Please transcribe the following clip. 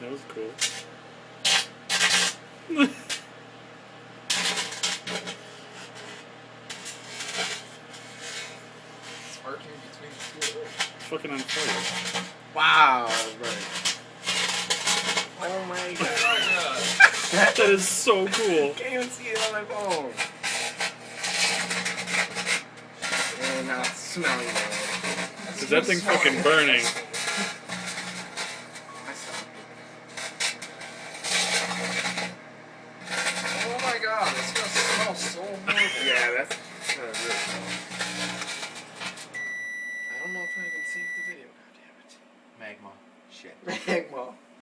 That was cool. Sparking between the two of those. It's fucking on fire. Wow, right. Oh my god. That is so cool. Can't even see it on my phone. And now it's smelling it. Is that thing fucking burning? Oh my god, it's gonna smell so horrible. Yeah, that's really smell. I don't know if I can save the video. God damn it. Magma. Shit. Magma.